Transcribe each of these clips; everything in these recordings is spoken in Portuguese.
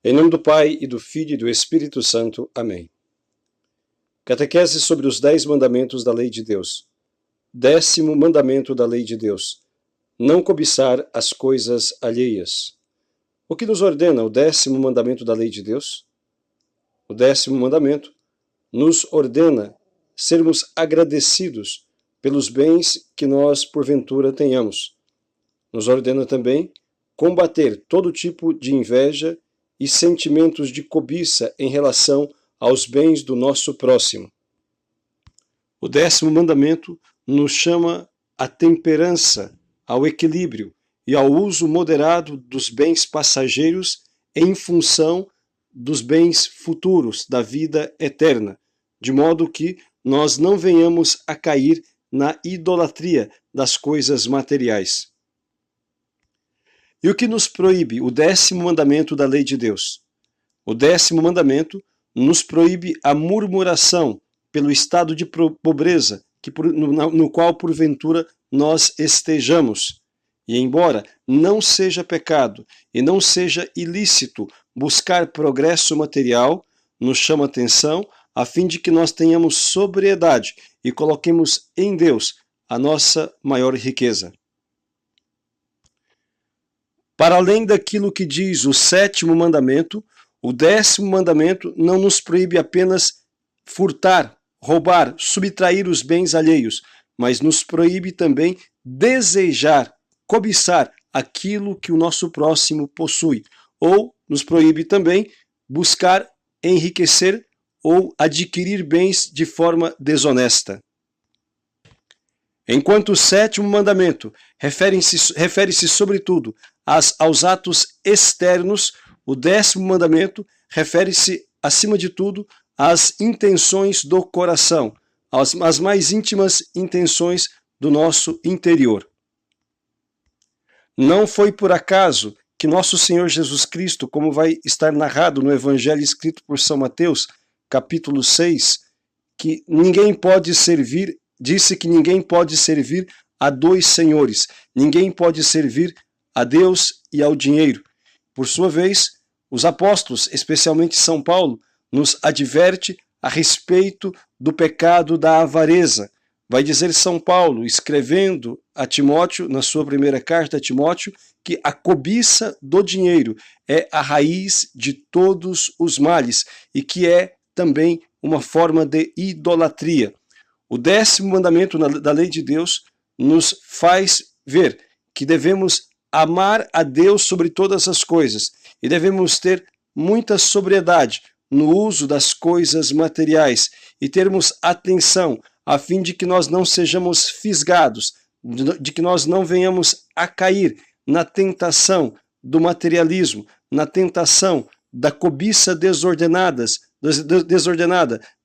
Em nome do Pai, e do Filho e do Espírito Santo. Amém. Catequese sobre os 10 mandamentos da lei de Deus. 10º mandamento da lei de Deus. Não cobiçar as coisas alheias. O que nos ordena o 10º mandamento da lei de Deus? O 10º mandamento nos ordena sermos agradecidos pelos bens que nós, porventura, tenhamos. Nos ordena também combater todo tipo de inveja e sentimentos de cobiça em relação aos bens do nosso próximo. O 10º mandamento nos chama à temperança, ao equilíbrio e ao uso moderado dos bens passageiros em função dos bens futuros da vida eterna, de modo que nós não venhamos a cair na idolatria das coisas materiais. E o que nos proíbe o 10º mandamento da lei de Deus? O 10º mandamento nos proíbe a murmuração pelo estado de pobreza no qual porventura nós estejamos. E embora não seja pecado e não seja ilícito buscar progresso material, nos chama atenção a fim de que nós tenhamos sobriedade e coloquemos em Deus a nossa maior riqueza. Para além daquilo que diz o 7º mandamento, o 10º mandamento não nos proíbe apenas furtar, roubar, subtrair os bens alheios, mas nos proíbe também desejar, cobiçar aquilo que o nosso próximo possui, ou nos proíbe também buscar enriquecer ou adquirir bens de forma desonesta. Enquanto o 7º mandamento refere-se sobretudo aos atos externos, o 10º mandamento refere-se, acima de tudo, às intenções do coração, às mais íntimas intenções do nosso interior. Não foi por acaso que nosso Senhor Jesus Cristo, como vai estar narrado no Evangelho escrito por São Mateus, capítulo 6, que ninguém pode servir, disse que ninguém pode servir a 2 senhores, ninguém pode servir a Deus e ao dinheiro. Por sua vez, os apóstolos, especialmente São Paulo, nos adverte a respeito do pecado da avareza. Vai dizer São Paulo, escrevendo a Timóteo, na sua primeira carta a Timóteo, que a cobiça do dinheiro é a raiz de todos os males e que é também uma forma de idolatria. O 10º mandamento da lei de Deus nos faz ver que devemos amar a Deus sobre todas as coisas e devemos ter muita sobriedade no uso das coisas materiais e termos atenção a fim de que nós não sejamos fisgados, de que nós não venhamos a cair na tentação do materialismo, na tentação da cobiça desordenada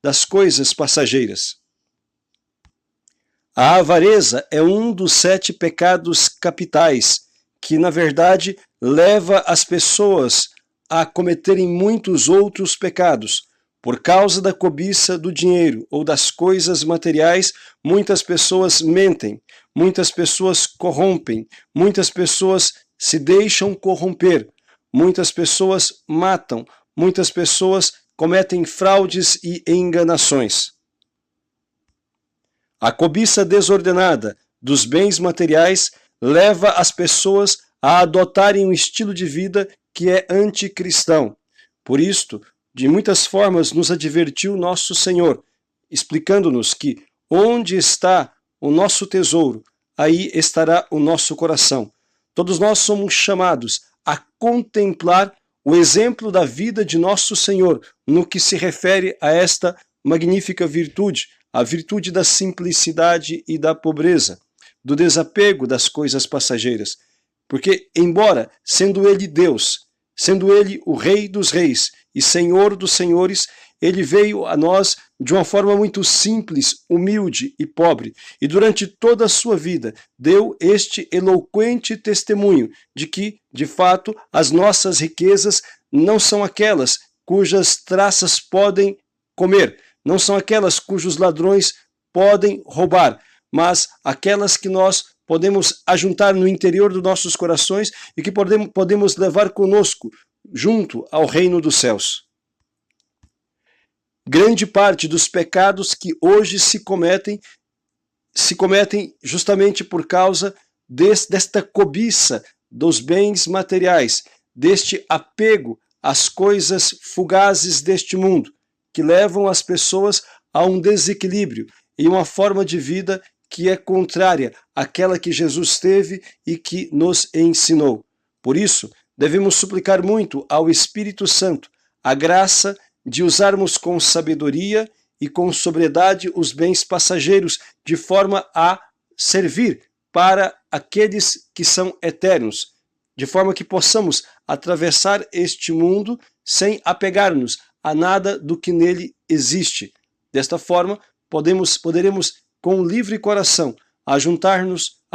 das coisas passageiras. A avareza é um dos 7 pecados capitais, que na verdade leva as pessoas a cometerem muitos outros pecados. Por causa da cobiça do dinheiro ou das coisas materiais, muitas pessoas mentem, muitas pessoas corrompem, muitas pessoas se deixam corromper, muitas pessoas matam, muitas pessoas cometem fraudes e enganações. A cobiça desordenada dos bens materiais leva as pessoas a adotarem um estilo de vida que é anticristão. Por isto, de muitas formas nos advertiu nosso Senhor, explicando-nos que onde está o nosso tesouro, aí estará o nosso coração. Todos nós somos chamados a contemplar o exemplo da vida de nosso Senhor no que se refere a esta magnífica virtude, a virtude da simplicidade e da pobreza, do desapego das coisas passageiras. Porque, embora sendo Ele Deus, sendo Ele o Rei dos Reis e Senhor dos Senhores, Ele veio a nós de uma forma muito simples, humilde e pobre, e durante toda a sua vida deu este eloquente testemunho de que, de fato, as nossas riquezas não são aquelas cujas traças podem comer, não são aquelas cujos ladrões podem roubar, mas aquelas que nós podemos ajuntar no interior dos nossos corações e que podemos levar conosco junto ao reino dos céus. Grande parte dos pecados que hoje se cometem justamente por causa desta cobiça dos bens materiais, deste apego às coisas fugazes deste mundo, que levam as pessoas a um desequilíbrio e uma forma de vida que é contrária àquela que Jesus teve e que nos ensinou. Por isso, devemos suplicar muito ao Espírito Santo a graça de usarmos com sabedoria e com sobriedade os bens passageiros, de forma a servir para aqueles que são eternos, de forma que possamos atravessar este mundo sem apegar-nos a nada do que nele existe. Desta forma, poderemos com livre coração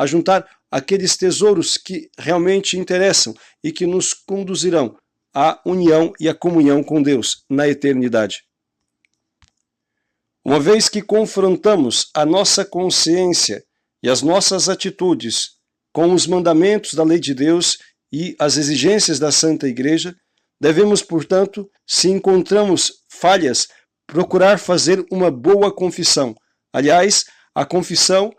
juntar aqueles tesouros que realmente interessam e que nos conduzirão à união e à comunhão com Deus na eternidade. Uma vez que confrontamos a nossa consciência e as nossas atitudes com os mandamentos da lei de Deus e as exigências da Santa Igreja, devemos, portanto, se encontramos falhas, procurar fazer uma boa confissão. Aliás, a confissão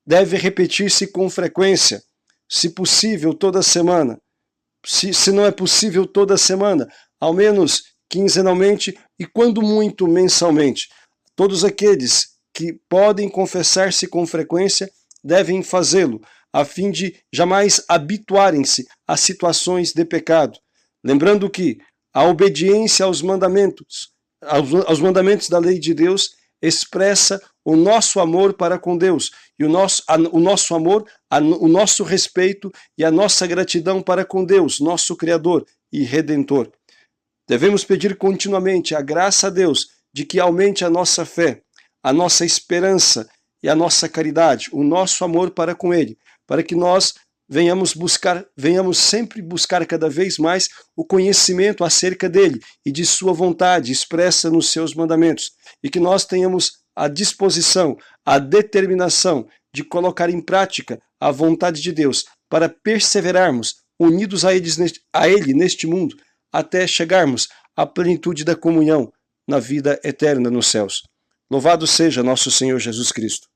deve repetir-se com frequência, se possível toda semana. Se não é possível toda semana, ao menos quinzenalmente e, quando muito, mensalmente. Todos aqueles que podem confessar-se com frequência devem fazê-lo, a fim de jamais habituarem-se a situações de pecado. Lembrando que a obediência aos mandamentos da lei de Deus expressa o nosso amor para com Deus e o nosso amor, o nosso respeito e a nossa gratidão para com Deus, nosso Criador e Redentor. Devemos pedir continuamente a graça a Deus de que aumente a nossa fé, a nossa esperança e a nossa caridade, o nosso amor para com Ele, para que nós venhamos sempre buscar cada vez mais o conhecimento acerca dele e de sua vontade expressa nos seus mandamentos, e que nós tenhamos a disposição, a determinação de colocar em prática a vontade de Deus, para perseverarmos unidos a Ele neste mundo, até chegarmos à plenitude da comunhão na vida eterna nos céus. Louvado seja nosso Senhor Jesus Cristo.